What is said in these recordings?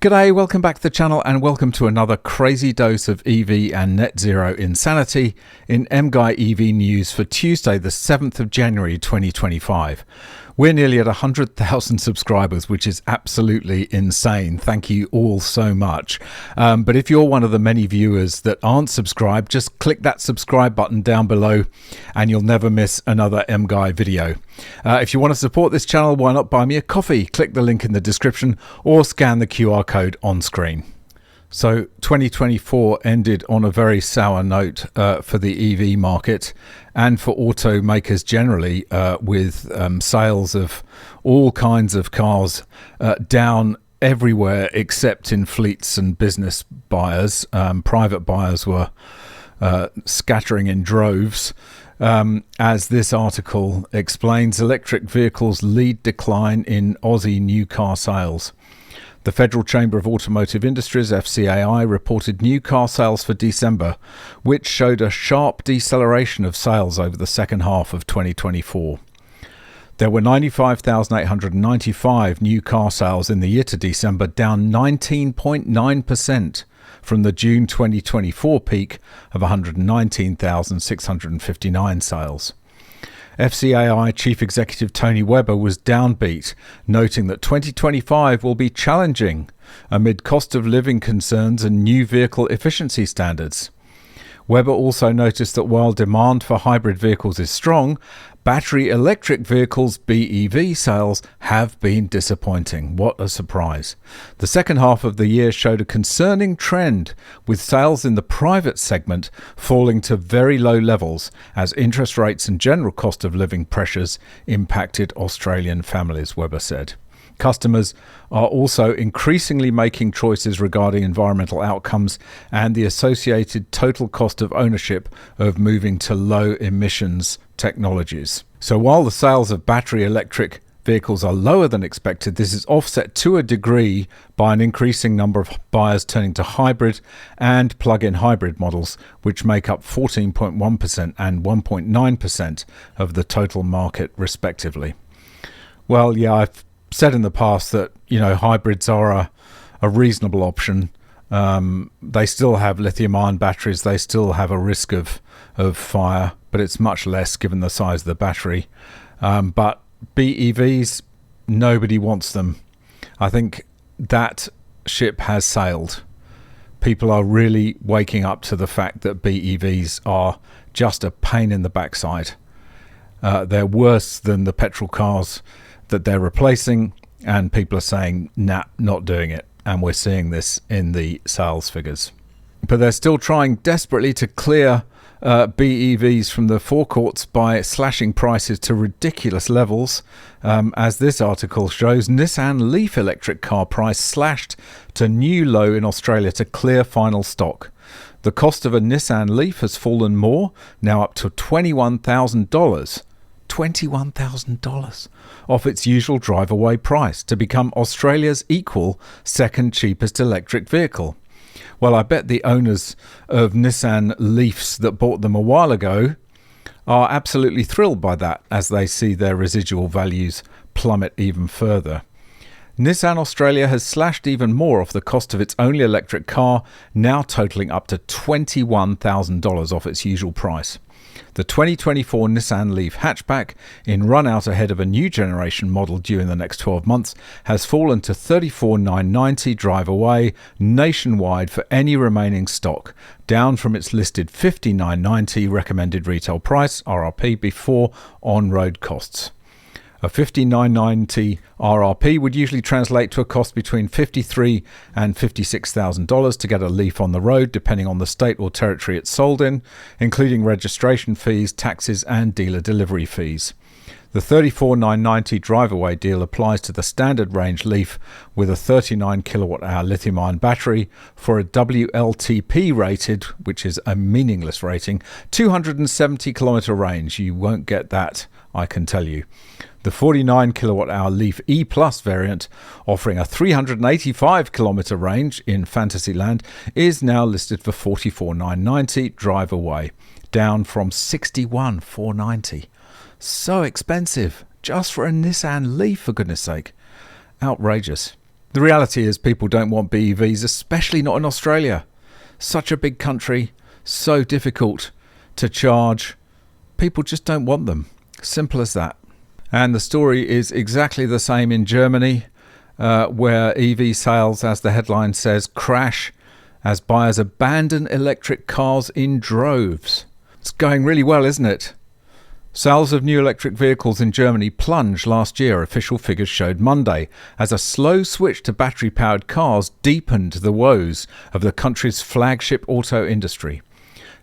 G'day, welcome back to the channel and welcome to another crazy dose of EV and net zero insanity in MGUY EV news for Tuesday the 7th of January 2025. We're nearly at 100,000 subscribers, which is absolutely insane. Thank you all so much. But if you're one of the many viewers that aren't subscribed, just click that subscribe button down below and you'll never miss another MGUY video. If you want to support this channel, why not buy me a coffee? Click the link in the description or scan the QR code on screen. So 2024 ended on a very sour note for the EV market and for automakers generally, with sales of all kinds of cars down everywhere except in fleets and business buyers. Private buyers were scattering in droves. As this article explains, electric vehicles lead decline in Aussie new car sales. The Federal Chamber of Automotive Industries, FCAI, reported new car sales for December, which showed a sharp deceleration of sales over the second half of 2024. There were 95,895 new car sales in the year to December, down 19.9% from the June 2024 peak of 119,659 sales. FCAI Chief Executive Tony Webber was downbeat, noting that 2025 will be challenging amid cost of living concerns and new vehicle efficiency standards. Webber also noticed that while demand for hybrid vehicles is strong, battery electric vehicles BEV sales have been disappointing. What a surprise. The second half of the year showed a concerning trend, with sales in the private segment falling to very low levels as interest rates and general cost of living pressures impacted Australian families, Webber said. Customers are also increasingly making choices regarding environmental outcomes and the associated total cost of ownership of moving to low emissions technologies. So while the sales of battery electric vehicles are lower than expected, this is offset to a degree by an increasing number of buyers turning to hybrid and plug-in hybrid models, which make up 14.1% and 1.9% of the total market respectively. Well, yeah, I've said in the past that, hybrids are a reasonable option. They still have lithium-ion batteries. They still have a risk of fire, but it's much less given the size of the battery. But BEVs, nobody wants them. I think that ship has sailed. People are really waking up to the fact that BEVs are just a pain in the backside. They're worse than the petrol cars that they're replacing, and people are saying, nah, not doing it. And we're seeing this in the sales figures. But they're still trying desperately to clear BEVs from the forecourts by slashing prices to ridiculous levels. As this article shows, Nissan Leaf electric car price slashed to new low in Australia to clear final stock. The cost of a Nissan Leaf has fallen more, now up to $21,000. $21,000 off its usual drive-away price to become Australia's equal second cheapest electric vehicle. Well, I bet the owners of Nissan Leafs that bought them a while ago are absolutely thrilled by that as they see their residual values plummet even further. Nissan Australia has slashed even more off the cost of its only electric car, now totalling up to $21,000 off its usual price. The 2024 Nissan Leaf hatchback, in run out ahead of a new generation model due in the next 12 months, has fallen to $34,990 drive away nationwide for any remaining stock, down from its listed $59,990 recommended retail price, RRP, before on-road costs. A $59,990 RRP would usually translate to a cost between $53,000 and $56,000 to get a Leaf on the road, depending on the state or territory it's sold in, including registration fees, taxes, and dealer delivery fees. The $34,990 drive-away deal applies to the standard range Leaf with a 39 kilowatt-hour lithium-ion battery for a WLTP rated, which is a meaningless rating, 270 kilometer range. You won't get that, I can tell you. The 49 kilowatt-hour Leaf E Plus variant, offering a 385 kilometer range in Fantasyland, is now listed for $44,990 drive away, down from $61,490. So expensive, just for a Nissan Leaf, for goodness sake. Outrageous. The reality is people don't want BEVs, especially not in Australia. Such a big country, so difficult to charge. People just don't want them. Simple as that. And the story is exactly the same in Germany, where EV sales, as the headline says, crash as buyers abandon electric cars in droves. It's going really well, isn't it? Sales of new electric vehicles in Germany plunged last year, official figures showed Monday, as a slow switch to battery-powered cars deepened the woes of the country's flagship auto industry.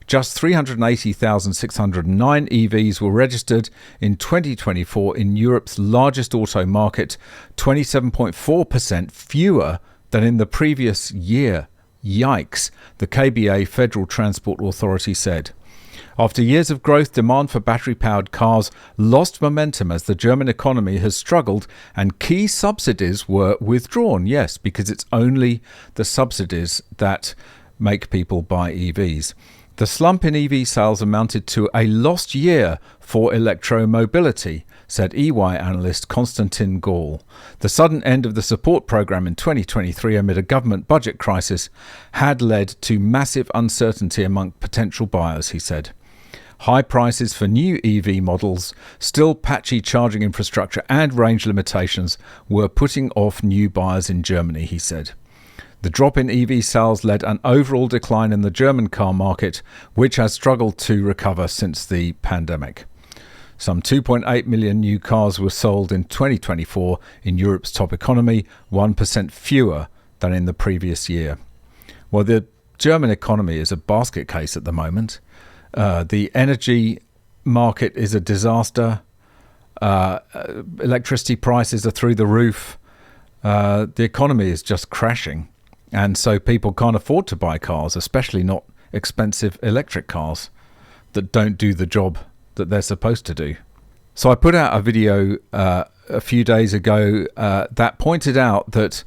Just 380,609 EVs were registered in 2024 in Europe's largest auto market, 27.4% fewer than in the previous year. Yikes, the KBA Federal Transport Authority said. After years of growth, demand for battery-powered cars lost momentum as the German economy has struggled and key subsidies were withdrawn. Yes, because it's only the subsidies that make people buy EVs. The slump in EV sales amounted to a lost year for electromobility, said EY analyst Konstantin Gall. The sudden end of the support program in 2023 amid a government budget crisis had led to massive uncertainty among potential buyers, he said. High prices for new EV models, still patchy charging infrastructure and range limitations were putting off new buyers in Germany, he said. The drop in EV sales led an overall decline in the German car market, which has struggled to recover since the pandemic. Some 2.8 million new cars were sold in 2024 in Europe's top economy, 1% fewer than in the previous year. Well, the German economy is a basket case at the moment. The energy market is a disaster. Electricity prices are through the roof. The economy is just crashing. And so people can't afford to buy cars, especially not expensive electric cars that don't do the job that they're supposed to do. So I put out a video a few days ago that pointed out that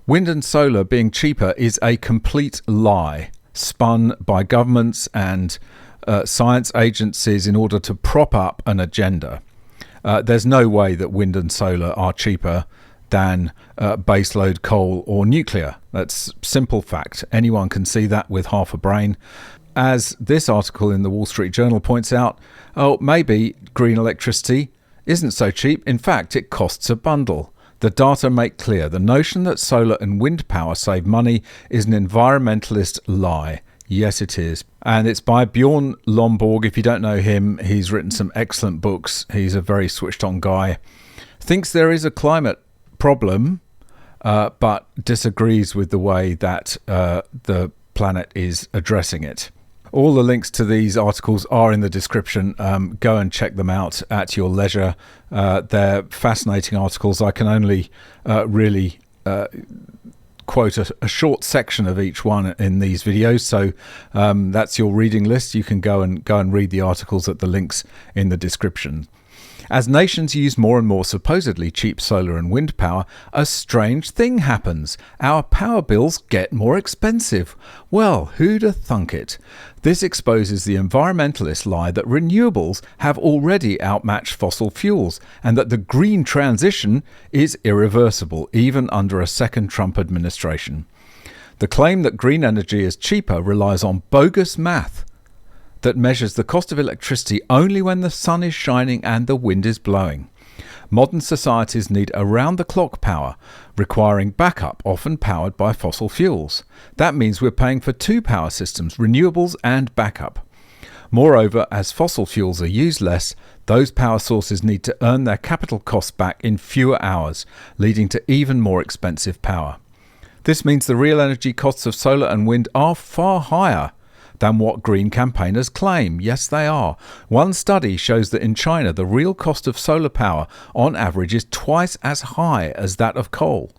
wind and solar being cheaper is a complete lie spun by governments and science agencies in order to prop up an agenda. There's no way that wind and solar are cheaper than baseload coal or nuclear. That's simple fact. Anyone can see that with half a brain. As this article in the Wall Street Journal points out, maybe green electricity isn't so cheap. In fact, it costs a bundle. The data make clear the notion that solar and wind power save money is an environmentalist lie. Yes, it is. And it's by Bjorn Lomborg. If you don't know him, he's written some excellent books. He's a very switched on guy. Thinks there is a climate problem, but disagrees with the way that the planet is addressing it. All the links to these articles are in the description. Go and check them out at your leisure. They're fascinating articles. I can only really quote a short section of each one in these videos. So that's your reading list. You can go and read the articles at the links in the description. As nations use more and more supposedly cheap solar and wind power, a strange thing happens. Our power bills get more expensive. Well, who'da thunk it? This exposes the environmentalist lie that renewables have already outmatched fossil fuels and that the green transition is irreversible, even under a second Trump administration. The claim that green energy is cheaper relies on bogus math that measures the cost of electricity only when the sun is shining and the wind is blowing. Modern societies need around-the-clock power, requiring backup, often powered by fossil fuels. That means we're paying for two power systems, renewables and backup. Moreover, as fossil fuels are used less, those power sources need to earn their capital costs back in fewer hours, leading to even more expensive power. This means the real energy costs of solar and wind are far higher than what green campaigners claim. Yes, they are. One study shows that in China, the real cost of solar power on average is twice as high as that of coal.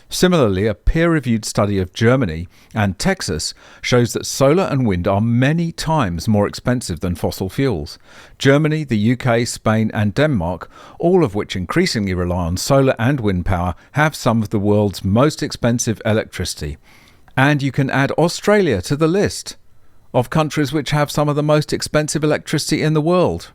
Similarly, a peer-reviewed study of Germany and Texas shows that solar and wind are many times more expensive than fossil fuels. Germany, the UK, Spain and Denmark, all of which increasingly rely on solar and wind power, have some of the world's most expensive electricity. And you can add Australia to the list of countries which have some of the most expensive electricity in the world.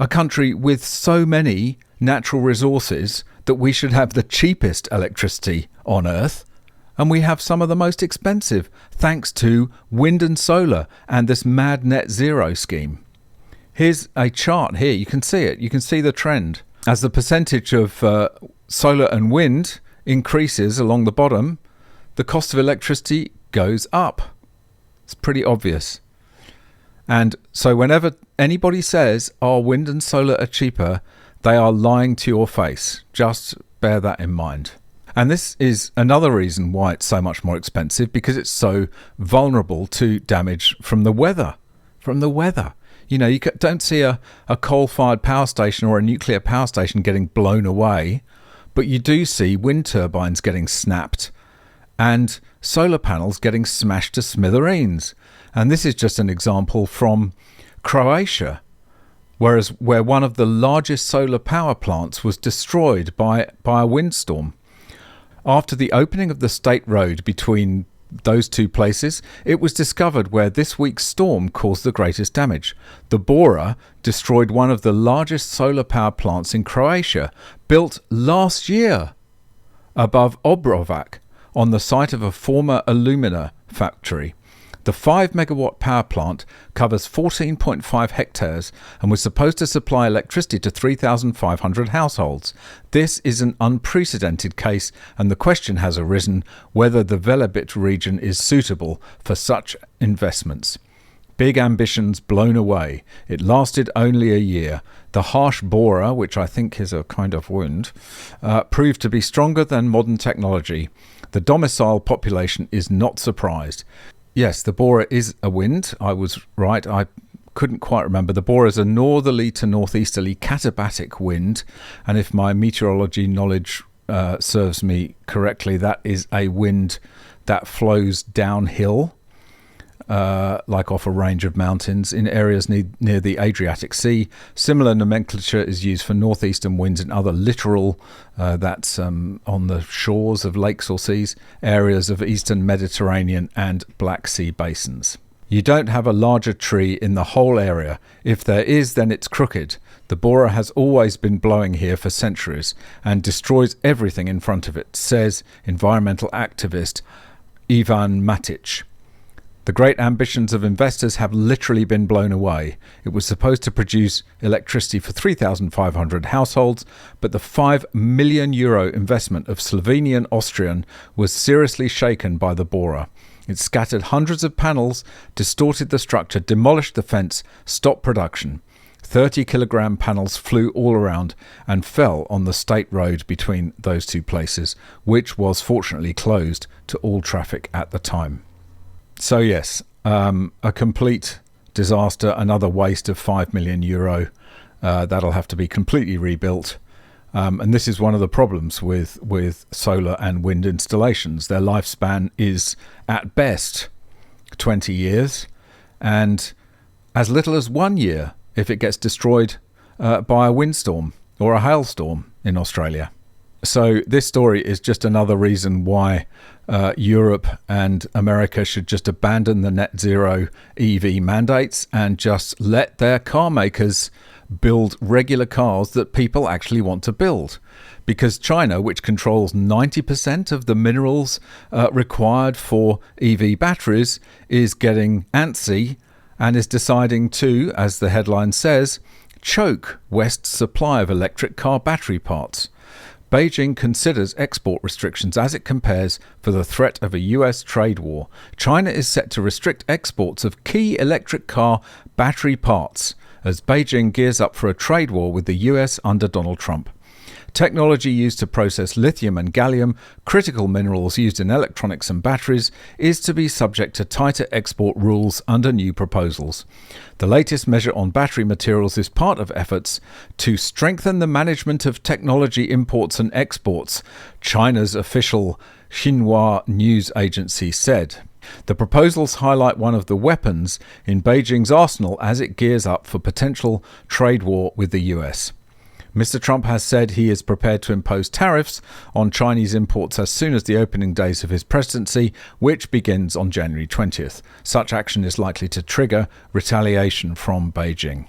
A country with so many natural resources that we should have the cheapest electricity on Earth, and we have some of the most expensive thanks to wind and solar and this mad net zero scheme. Here's a chart here. You can see it. You can see the trend. As the percentage of solar and wind increases along the bottom, the cost of electricity goes up. It's pretty obvious. And so whenever anybody says, oh, wind and solar are cheaper, they are lying to your face. Just bear that in mind. And this is another reason why it's so much more expensive, because it's so vulnerable to damage from the weather. You know, you don't see a coal-fired power station or a nuclear power station getting blown away, but you do see wind turbines getting snapped and solar panels getting smashed to smithereens. And this is just an example from Croatia, where one of the largest solar power plants was destroyed by a windstorm. After the opening of the state road between those two places, it was discovered where this week's storm caused the greatest damage. The Bora destroyed one of the largest solar power plants in Croatia, built last year above Obrovac on the site of a former alumina factory. The 5 megawatt power plant covers 14.5 hectares and was supposed to supply electricity to 3,500 households. This is an unprecedented case, and the question has arisen whether the Velebit region is suitable for such investments. Big ambitions blown away. It lasted only a year. The harsh Bora, which I think is a kind of wound, proved to be stronger than modern technology. The domicile population is not surprised. Yes, the Bora is a wind. I was right. I couldn't quite remember. The Bora is a northerly to northeasterly katabatic wind. And if my meteorology knowledge serves me correctly, that is a wind that flows downhill, like off a range of mountains in areas near the Adriatic Sea. Similar nomenclature is used for northeastern winds in other littoral, that's on the shores of lakes or seas, areas of eastern Mediterranean and Black Sea basins. You don't have a larger tree in the whole area. If there is, then it's crooked. The Bora has always been blowing here for centuries and destroys everything in front of it, says environmental activist Ivan Matic. The great ambitions of investors have literally been blown away. It was supposed to produce electricity for 3,500 households, but the €5 million investment of Slovenian Austrian was seriously shaken by the Bora. It scattered hundreds of panels, distorted the structure, demolished the fence, stopped production. 30-kilogram panels flew all around and fell on the state road between those two places, which was fortunately closed to all traffic at the time. So yes, a complete disaster, another waste of €5 million. That'll have to be completely rebuilt. And this is one of the problems with solar and wind installations. Their lifespan is at best 20 years and as little as 1 year if it gets destroyed by a windstorm or a hailstorm in Australia. So this story is just another reason why Europe and America should just abandon the net zero EV mandates and just let their car makers build regular cars that people actually want to build. Because China, which controls 90% of the minerals required for EV batteries, is getting antsy and is deciding to, as the headline says, choke West's supply of electric car battery parts. Beijing considers export restrictions as it compares for the threat of a US trade war. China is set to restrict exports of key electric car battery parts as Beijing gears up for a trade war with the US under Donald Trump. Technology used to process lithium and gallium, critical minerals used in electronics and batteries, is to be subject to tighter export rules under new proposals. The latest measure on battery materials is part of efforts to strengthen the management of technology imports and exports, China's official Xinhua news agency said. The proposals highlight one of the weapons in Beijing's arsenal as it gears up for potential trade war with the US. Mr. Trump has said he is prepared to impose tariffs on Chinese imports as soon as the opening days of his presidency, which begins on January 20th. Such action is likely to trigger retaliation from Beijing.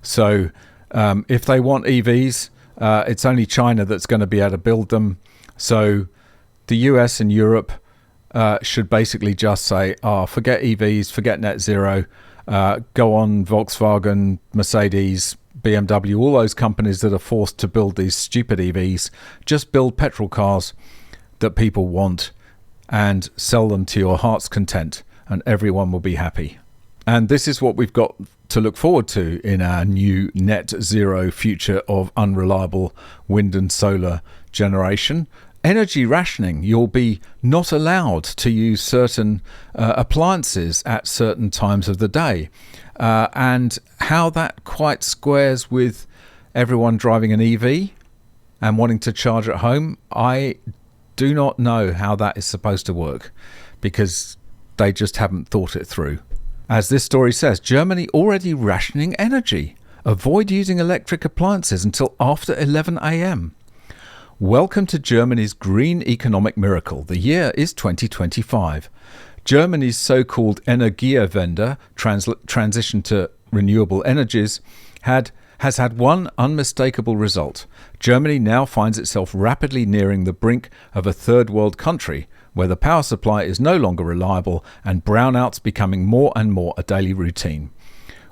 So if they want EVs, It's only China that's going to be able to build them. So the US and Europe should basically just say, forget EVs, forget net zero, go on Volkswagen, Mercedes, BMW, all those companies that are forced to build these stupid EVs, just build petrol cars that people want and sell them to your heart's content, and everyone will be happy. And this is what we've got to look forward to in our new net zero future of unreliable wind and solar generation. Energy rationing. You'll be not allowed to use certain appliances at certain times of the day. And how that quite squares with everyone driving an EV and wanting to charge at home, I do not know how that is supposed to work, because they just haven't thought it through. As this story says, Germany already rationing energy. Avoid using electric appliances until after 11 a.m. Welcome to Germany's green economic miracle. The year is 2025. Germany's so-called Energiewende, transition to renewable energies, has had one unmistakable result. Germany now finds itself rapidly nearing the brink of a third world country, where the power supply is no longer reliable and brownouts becoming more and more a daily routine.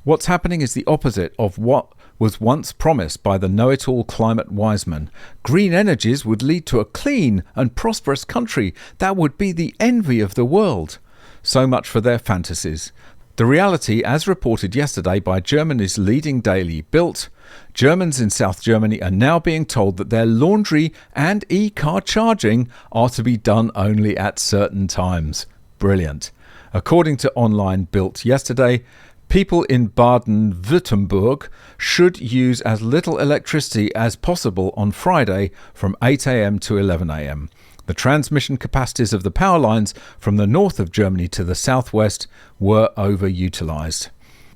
What's happening is the opposite of what was once promised by the know-it-all climate wiseman. Green energies would lead to a clean and prosperous country that would be the envy of the world. So much for their fantasies. The reality, as reported yesterday by Germany's leading daily Bild, Germans in South Germany are now being told that their laundry and e-car charging are to be done only at certain times. Brilliant. According to online Bild yesterday, people in Baden-Württemberg should use as little electricity as possible on Friday from 8 a.m. to 11 a.m. The transmission capacities of the power lines from the north of Germany to the southwest were overutilized.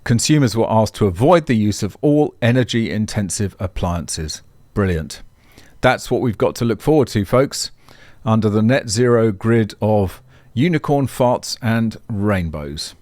Consumers were asked to avoid the use of all energy-intensive appliances. Brilliant. That's what we've got to look forward to, folks, under the net zero grid of unicorn farts and rainbows.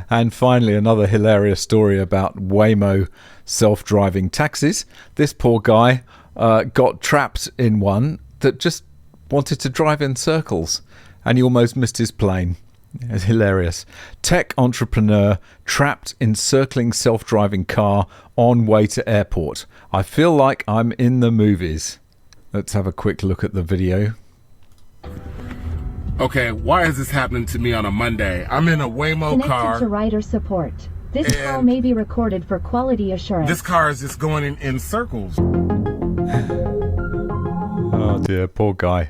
And finally, another hilarious story about Waymo self-driving taxis. This poor guy got trapped in one that just wanted to drive in circles, and he almost missed his plane. It's hilarious. Tech entrepreneur trapped in circling self-driving car on way to airport. I feel like I'm in the movies. Let's have a quick look at the video. Okay, why is this happening to me on a Monday? I'm in a Waymo car. Connected to rider support. This call may be recorded for quality assurance. This car is just going in circles. Oh dear, poor guy.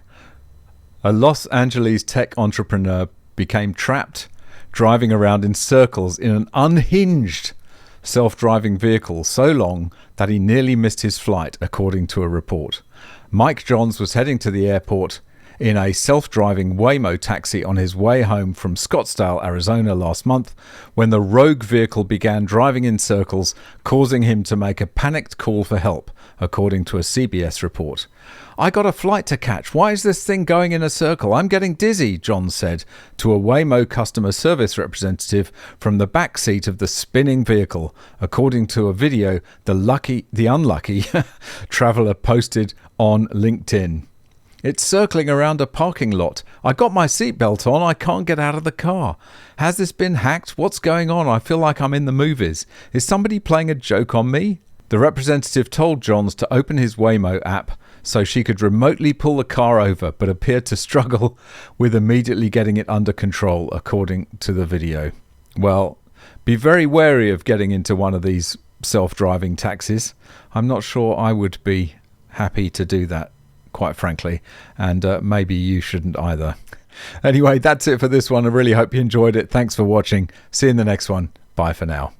A Los Angeles tech entrepreneur became trapped driving around in circles in an unhinged self-driving vehicle so long that he nearly missed his flight, according to a report. Mike Johns was heading to the airport in a self-driving Waymo taxi on his way home from Scottsdale, Arizona last month, when the rogue vehicle began driving in circles, causing him to make a panicked call for help, according to a CBS report. "I got a flight to catch. Why is this thing going in a circle? I'm getting dizzy," John said to a Waymo customer service representative from the back seat of the spinning vehicle, according to a video the unlucky traveller posted on LinkedIn. "It's circling around a parking lot. I got my seatbelt on. I can't get out of the car. Has this been hacked? What's going on? I feel like I'm in the movies. Is somebody playing a joke on me?" The representative told Johns to open his Waymo app so she could remotely pull the car over, but appeared to struggle with immediately getting it under control, according to the video. Well, be very wary of getting into one of these self-driving taxis. I'm not sure I would be happy to do that, quite frankly, and maybe you shouldn't either. Anyway, that's it for this one. I really hope you enjoyed it. Thanks for watching. See you in the next one. Bye for now.